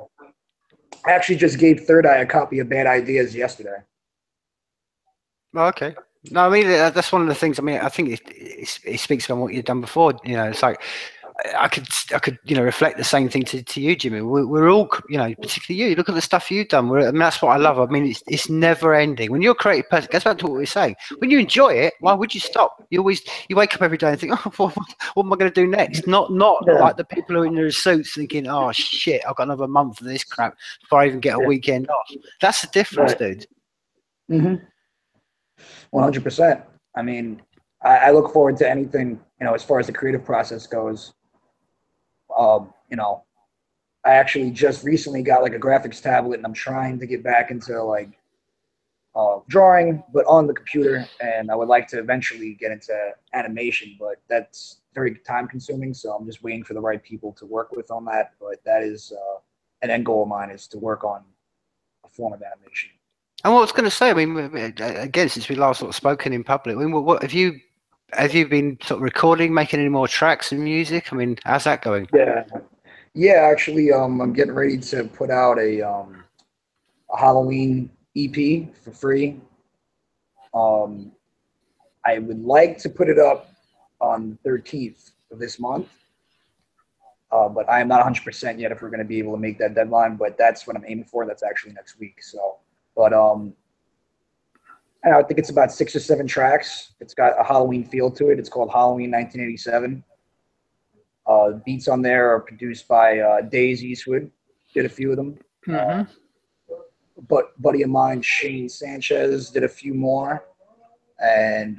I actually just gave Third Eye a copy of Bad Ideas yesterday. Oh, okay. No, I mean that's one of the things. I mean, I think it speaks about what you've done before. It's like I could reflect the same thing to you, Jimmy. We're all particularly you. Look at the stuff you've done. I mean, that's what I love. I mean, it's never ending. When you're a creative person, that's back to what we were saying. When you enjoy it, why would you stop? You wake up every day and think, oh, what am I going to do next? Not Yeah, like the people who are in their suits thinking, oh shit, I've got another month of this crap before I even get a yeah, weekend off. That's the difference, right. dude. 100%. I mean, I look forward to anything, as far as the creative um, goes. I actually just recently got like a graphics tablet, and I'm trying to get back into like drawing, but on the computer. And I would like to eventually get into animation, but that's very time consuming. So I'm just waiting for the right people to work with on that. But that is an end goal of mine is to work on a form of animation. And what I was going to say, I mean, again, since we last sort of spoken in public, I mean, what have you been sort of recording, making any more tracks and music? I mean, how's that going? Yeah, yeah. Actually, I'm getting ready to put out a Halloween EP for free. Um, I would like to put it up on the 13th of this month, but I am not 100% yet if we're going to be able to make that deadline. But that's what I'm aiming for. That's actually next week. So, but I think it's about 6 or 7 tracks. It's got a Halloween feel to it. It's called Halloween 1987. Beats on there are produced by Days Eastwood. Did a few of them. Hmm. But buddy of mine, Shane Sanchez, did a few more. And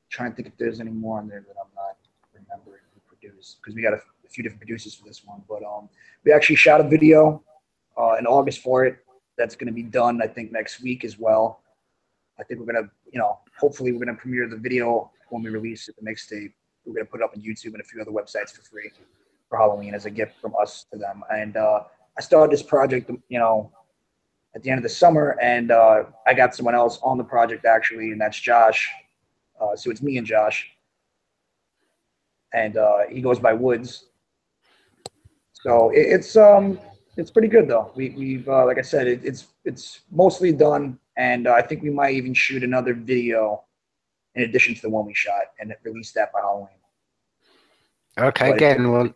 trying to think if there's any more on there that I'm not remembering who produced because we got a few different producers for this one. But we actually shot a video in August for it. That's going to be done, I think, next week as well. I think we're gonna, hopefully we're gonna premiere the video when we release it, the mixtape. We're gonna put it up on YouTube and a few other websites for free for Halloween as a gift from us to them. And I started this project, at the end of the summer, and I got someone else on the project actually, and that's Josh. So it's me and Josh, and he goes by Woods. So it's pretty good though. We've like I said, it's mostly done, and I think we might even shoot another video in addition to the one we shot and release that by Halloween. Okay, But again, well,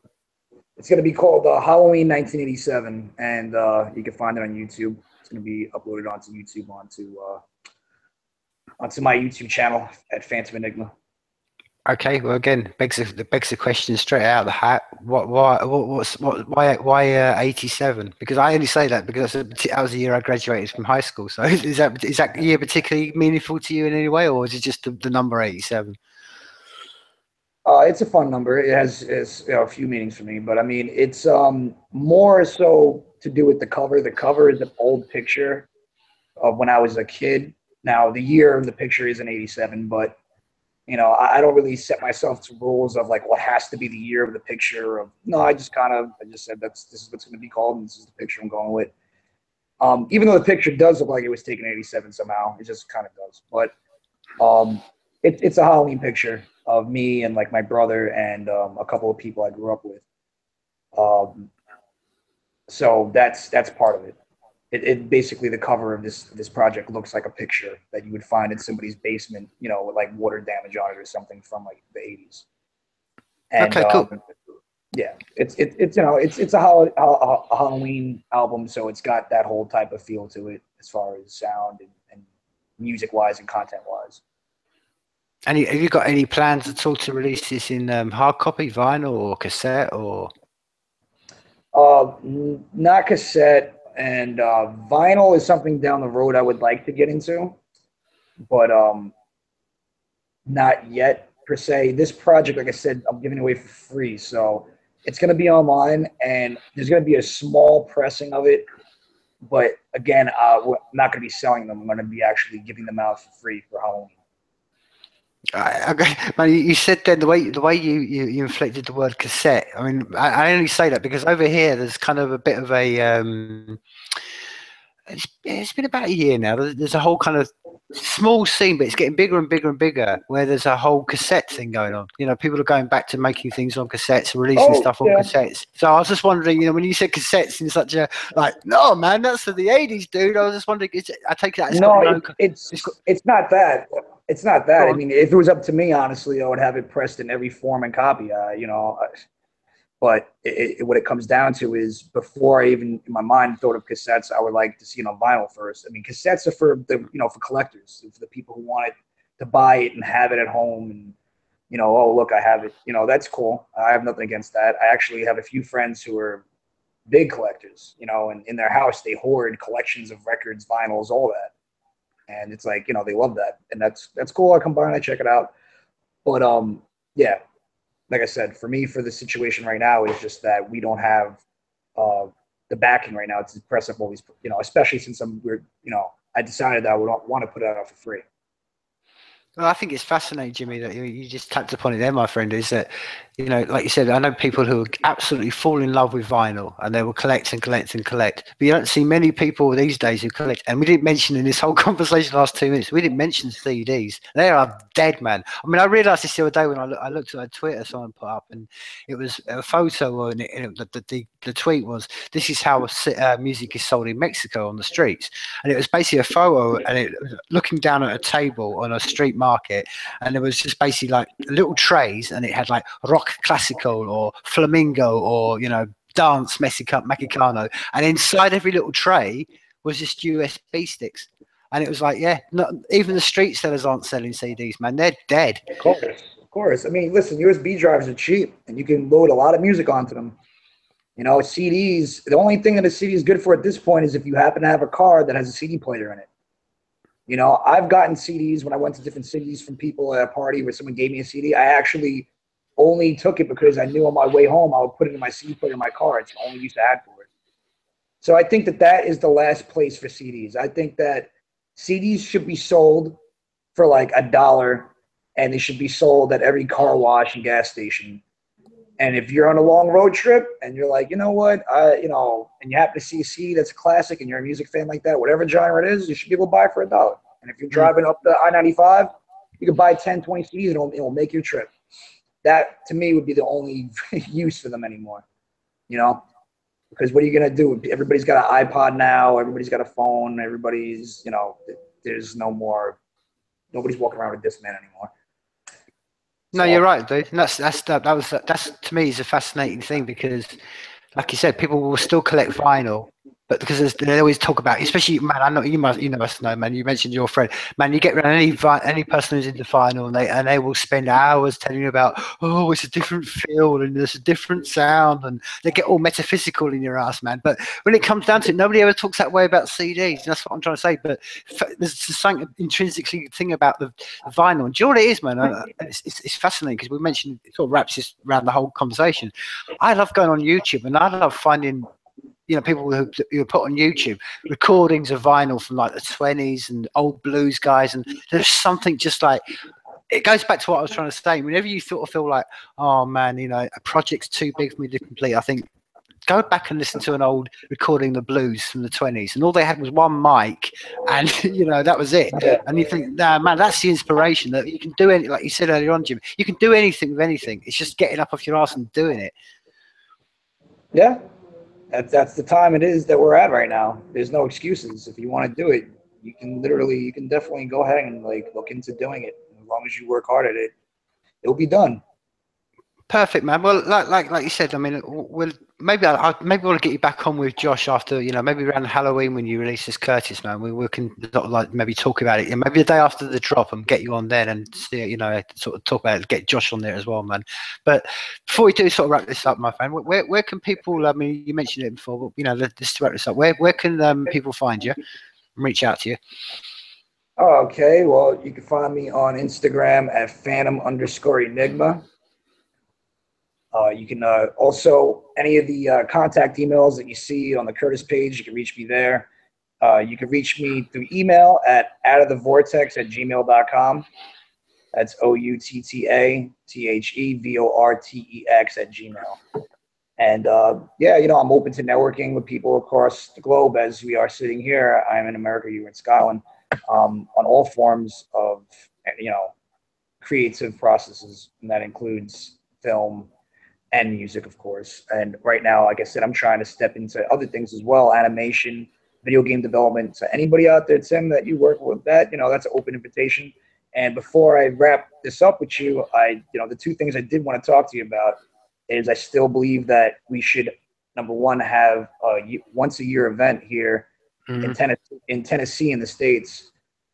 it's going to be called Halloween 1987, and you can find it on YouTube. It's going to be uploaded onto YouTube onto my YouTube channel at Phantom Enigma. okay, well, again, begs the question straight out of the hat. Why 87? Because I only say that because that was the year I graduated from high school. So is that year particularly meaningful to you in any way, or is it just the number 87? It's a fun number. It has a few meanings for me, but I mean, it's more so to do with the cover. The cover is an old picture of when I was a kid. Now, the year of the picture is in '87, but I don't really set myself to rules of like what has to be the year of the picture. Of no, I just said this is what's going to be called, and this is the picture I'm going with. Even though the picture does look like it was taken in '87 somehow, it just kind of does. But um, it's a Halloween picture of me and like my brother and a couple of people I grew up with. Um, so that's part of it. It basically the cover of this project looks like a picture that you would find in somebody's basement, with like water damage on it or something from like the '80s. And Okay, cool. yeah, it's a Halloween album, so it's got that whole type of feel to it as far as sound and music wise and content wise. And have you got any plans at all to release this in hard copy, vinyl, or cassette, or? Not cassette and vinyl is something down the road I would like to get into, but not yet per se. This project, like I said, I'm giving away for free, so it's going to be online, and there's going to be a small pressing of it. But again, we're not going to be selling them. I'm going to be actually giving them out for free for Halloween. Man, you said then the way you inflected the word cassette. I mean, I only say that because over here there's kind of a bit of a it's been about a year now. There's a whole kind of small scene, but it's getting bigger and bigger and bigger. Where there's a whole cassette thing going on. People are going back to making things on cassettes, releasing Oh stuff on yeah, cassettes. So I was just wondering, when you said cassettes in such a like, no man, that's for the '80s, dude. I was just wondering. I take that it's got no, no. it's It's got, it's not that. It's not that. go I on. mean, if it was up to me, honestly, I would have it pressed in every form and copy. But what it comes down to is before I even in my mind thought of cassettes, I would like to see it on vinyl first. I mean, cassettes are for for collectors, for the people who want it to buy it and have it at home, and oh look, I have it. That's cool. I have nothing against that. I actually have a few friends who are big collectors, and in their house they hoard collections of records, vinyls, all that, and it's like they love that, and that's cool. I come by and I check it out, but yeah, like I said, for me, for the situation right now, is just that we don't have uh, the backing right now to press up all these, especially since we're I decided that I would want to put it out for free. Well, I think it's fascinating, Jimmy, that you just tapped upon it there, my friend, is that, like you said, I know people who absolutely fall in love with vinyl and they will collect and collect and collect. But you don't see many people these days who collect. And we didn't mention in this whole conversation last 2 minutes, we didn't mention CDs. They are dead, man. I mean, I realized this the other day when I looked at a Twitter someone put up, and it was a photo, and the tweet was, "This is how music is sold in Mexico on the streets." And it was basically a photo, and it was looking down at a table on a street market, and there was just basically like little trays, and it had like rock classical or flamingo or dance mexicano, and inside every little tray was just USB sticks. And it was like, yeah, not even the street sellers aren't selling CDs, man. They're dead. Of course, of course. I mean, listen, USB drives are cheap, and you can load a lot of music onto them. CDs. The only thing that a CD is good for at this point is if you happen to have a car that has a CD player in it. I've gotten CDs when I went to different cities from people at a party where someone gave me a CD. I actually only took it because I knew on my way home I would put it in my CD player in my car. It's the only use I had for it. So I think that is the last place for CDs. I think that CDs should be sold for like $1, and they should be sold at every car wash and gas station. And if you're on a long road trip and you're like, you know what, and you happen to see a CD that's a classic and you're a music fan like that, whatever genre it is, you should be able to buy it for $1. And if you're driving up the I-95, you can buy 10, 20 CDs and it'll make your trip. That, to me, would be the only use for them anymore, because what are you going to do? Everybody's got an iPod now. Everybody's got a phone. Everybody's, there's no more, nobody's walking around with this man anymore. No, you're right, dude. And that's to me is a fascinating thing because, like you said, people will still collect vinyl, but because they always talk about, especially, man, I know you must know, man. You mentioned your friend, man. You get around any person who's into vinyl, and they will spend hours telling you about, oh, it's a different feel and there's a different sound, and they get all metaphysical in your ass, man. But when it comes down to it, nobody ever talks that way about CDs. And that's what I'm trying to say. But there's something intrinsically thing about the vinyl. And do you know what it is, man? It's fascinating because we mentioned, it sort of wraps this around the whole conversation. I love going on YouTube, and I love finding people who put on YouTube recordings of vinyl from like the 20s and old blues guys, and there's something just like, it goes back to what I was trying to say. Whenever you sort of feel like, oh man, a project's too big for me to complete, I think go back and listen to an old recording of the blues from the 20s, and all they had was one mic, and that was it. And you think, nah, man, that's the inspiration, that you can do anything. Like you said earlier on, Jim, you can do anything with anything. It's just getting up off your ass and doing it. Yeah. That's the time it is that we're at right now. There's no excuses. If you want to do it, you can definitely go ahead and look into doing it. As long as you work hard at it, it'll be done. Perfect, man. Well, like you said, I mean, maybe we'll get you back on with Josh after, maybe around Halloween when you release this Curtis, man. We can sort of like maybe talk about it, and maybe the day after the drop, and get you on then and see, sort of talk about it, get Josh on there as well, man. But before we do sort of wrap this up, my friend, where can people? I mean, you mentioned it before, but let's wrap this up. Where can people find you and reach out to you? Okay, well, you can find me on Instagram at Phantom_Enigma. You can also, any of the contact emails that you see on the Curtis page, you can reach me there. You can reach me through email at outofthevortex@gmail.com. That's OUTTATHEVORTEX@gmail. And I'm open to networking with people across the globe. As we are sitting here, I'm in America, you're in Scotland, on all forms of creative processes, and that includes film and music, of course. And right now, like I said, I'm trying to step into other things as well: animation, video game development. So anybody out there, Tim, that you work with, that's an open invitation. And before I wrap this up with you, the two things I did want to talk to you about is I still believe that we should, number one, have a once a year event here in Tennessee in the States,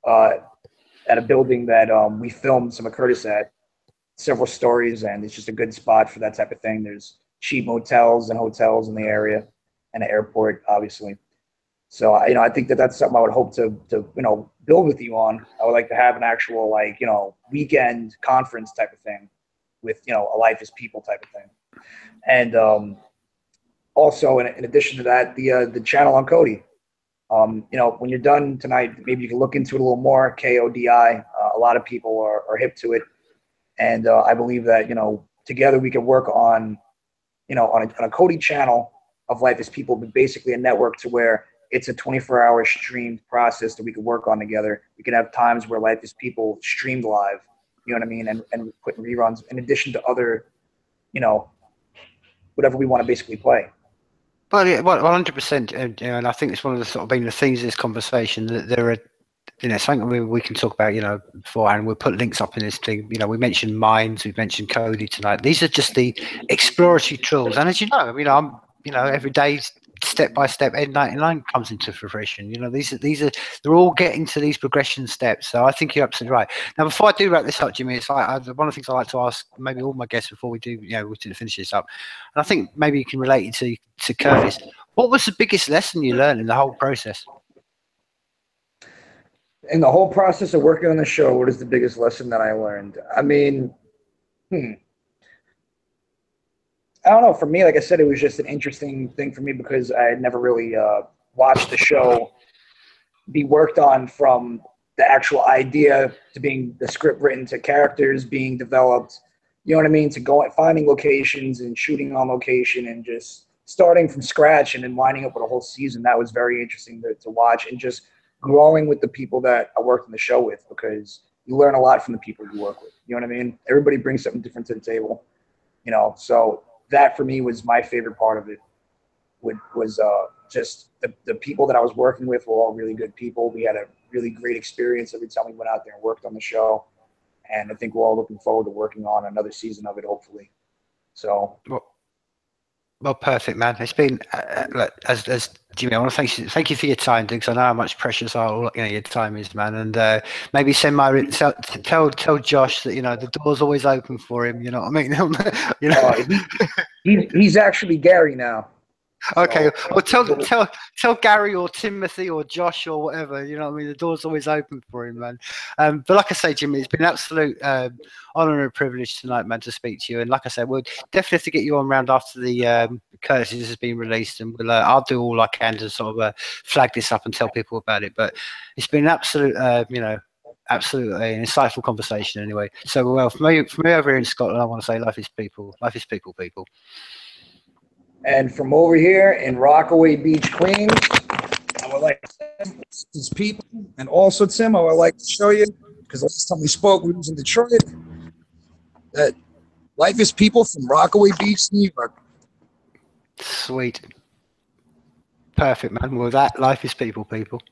at a building that we filmed some of Curtis at, several stories, and it's just a good spot for that type of thing. There's cheap motels and hotels in the area, and an airport, obviously. So I think that's something I would hope to build with you on. I would like to have an actual weekend conference type of thing with a Life is People type of thing. And also in addition to that, the channel on Cody. When you're done tonight, maybe you can look into it a little more. KODI. A lot of people are hip to it, and I believe that together we can work on on a Cody channel of Life is People, but basically a network to where it's a 24-hour streamed process that we can work on together. We can have times where Life is People streamed live, you know what I mean, and put reruns in addition to other, you know, whatever we want to basically play. Well, yeah, 100%, and I think it's one of the sort of been the themes of this conversation that there are, something we can talk about, beforehand. We'll put links up in this thing. We mentioned Minds, we've mentioned Cody tonight. These are just the exploratory tools, and as you know, every day, step by step, N99 comes into fruition. They're all getting to these progression steps. So I think you're absolutely right. Now, before I do wrap this up, Jimmy, it's like one of the things I like to ask maybe all my guests before we do, we to finish this up, and I think maybe you can relate it to Curtis. What was the biggest lesson you learned in the whole process? In the whole process of working on the show, what is the biggest lesson that I learned? I mean, I don't know. For me, like I said, it was just an interesting thing for me because I had never really watched the show be worked on from the actual idea to being the script written to characters being developed. You know what I mean? To go finding locations and shooting on location and just starting from scratch and then winding up with a whole season. That was very interesting to watch, and just growing with the people that I worked on the show with, because you learn a lot from the people you work with. You know what I mean? Everybody brings something different to the table. So that for me was my favorite part of it. Was just the people that I was working with were all really good people. We had a really great experience every time we went out there and worked on the show, and I think we're all looking forward to working on another season of it, hopefully. So. Well, perfect, man. It's been look, as Jimmy, I want to thank you for your time, because I know how much precious your time is, man. And maybe tell Josh that the door's always open for him. You know what I mean? He's actually Gary now. Okay, well, tell Gary or Timothy or Josh or whatever. You know what I mean? The door's always open for him, man. But like I say, Jimmy, it's been an absolute honor and a privilege tonight, man, to speak to you. And like I said, we'll definitely have to get you on round after the Curtis has been released, and I'll do all I can to sort of flag this up and tell people about it. But it's been an absolute, absolutely an insightful conversation anyway. So, well, for me over here in Scotland, I want to say life is people. Life is people, people. And from over here in Rockaway Beach, Queens, I would like these people. And also, Tim, I would like to show you, because last time we spoke, we was in Detroit, that Life is People from Rockaway Beach, New York. Sweet. Perfect, man. Well, that life is people, people.